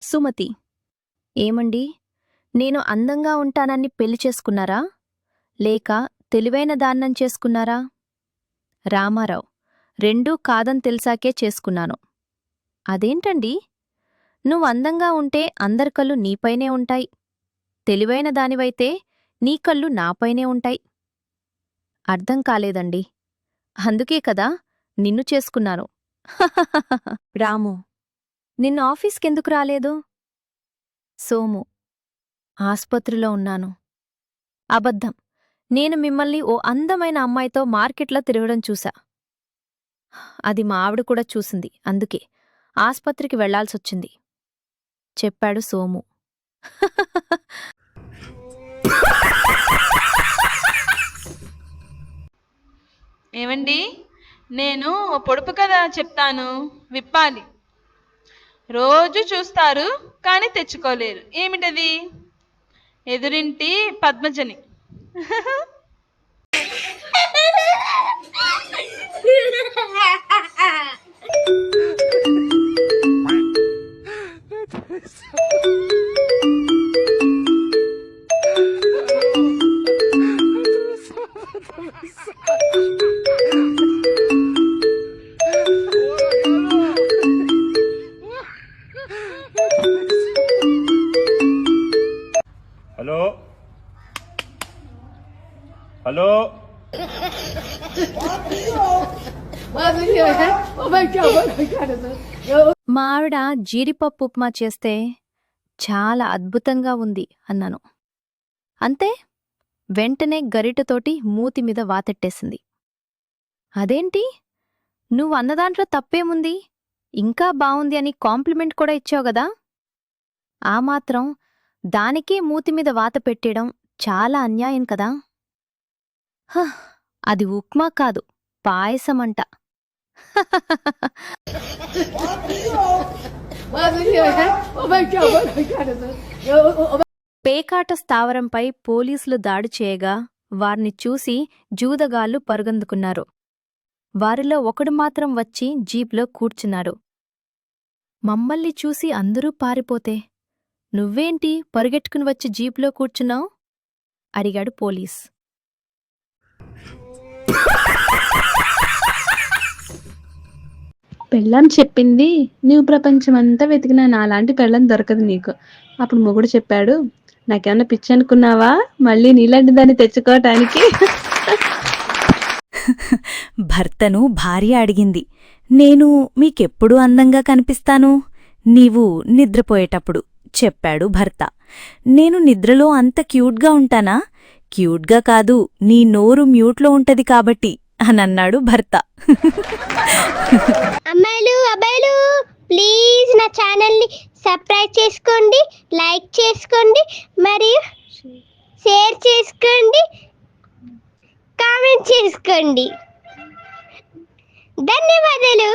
సుమతి: ఏమండీ, నేను అందంగా ఉంటానని పెళ్లి చేసుకున్నారా, లేక తెలివైన దాన్నని చేసుకున్నారా? రామారావు: రెండూ కాదని తెలిసాకే చేసుకున్నాను. అదేంటండీ, నువ్వందంగా ఉంటే అందరి కళ్ళు నీపైనే ఉంటాయి, తెలివైన దానివైతే నీ కళ్ళు నాపైనే ఉంటాయి. అర్థం కాలేదండి, అందుకే కదా నిన్ను చేసుకున్నాను. రాము: నిన్న ఆఫీస్కెందుకు రాలేదు? సోము: ఆస్పత్రిలో ఉన్నాను. అబద్ధం, నేను మిమ్మల్ని ఓ అందమైన అమ్మాయితో మార్కెట్లో తిరగడం చూశా. అది మా ఆవిడ కూడా చూసింది, అందుకే ఆస్పత్రికి వెళ్లాల్సొచ్చింది, చెప్పాడు సోము. ఏమండి, నేను ఓ పొడుపు కథ చెప్తాను, విప్పాలి. రోజు చూస్తారు కానీ తెచ్చుకోలేరు. ఏమిటది? ఎదురింటి పద్మజని. హలో హలో మా ఆవిడ జీడిపప్పు ఉప్మా చేస్తే చాలా అద్భుతంగా ఉంది అన్నాను. అంతే, వెంటనే గరిటెతోటి మూతి మీద వాతెట్టేసింది. అదేంటి, నువ్వు అన్నదాంట్లో తప్పేముంది, ఇంకా బావుంది అని కాంప్లిమెంట్ కూడా ఇచ్చావు గదా? ఆ మాత్రం దానికే మూతిమీద వాత పెట్టేయడం చాలా అన్యాయం కదా. అది ఉప్మా కాదు, పాయసమంట. పేకాట స్థావరంపై పోలీసులు దాడి చేయగా వారిని చూసి జూదగాళ్లు పరుగందుకున్నారు. వారిలో ఒకడు మాత్రం వచ్చి జీప్లో కూర్చున్నాడు. మమ్మల్ని చూసి అందరూ పారిపోతే నువ్వేంటి పరుగెట్టుకుని వచ్చి జీప్లో కూర్చున్నావు? అడిగాడు పోలీస్. పెళ్ళాం చెప్పింది, నువ్వు ప్రపంచమంతా వెతికినా నాలాంటి పెళ్ళం దొరకదు నీకు. అప్పుడు మొగుడు చెప్పాడు, నాకేమన్నా పిచ్చి అనుకున్నావా మళ్ళీ నీలాంటి దాన్ని తెచ్చుకోవటానికి? భర్తను భార్య అడిగింది, నేను మీకెప్పుడు అందంగా కనిపిస్తాను? నీవు నిద్రపోయేటప్పుడు, చెప్పాడు భర్త. నేను నిద్రలో అంత క్యూట్గా ఉంటానా? క్యూట్గా కాదు, నీ నోరు మ్యూట్లో ఉంటది కాబట్టి అనన్నాడు భర్త. అమ్మాయిలు అబ్బాయిలు ప్లీజ్ నా ఛానల్ని సబ్స్క్రైబ్ చేసుకోండి, లైక్ చేసుకోండి, మరియు షేర్ చేసుకోండి, కామెంట్ చేసుకోండి. ధన్యవాదాలు.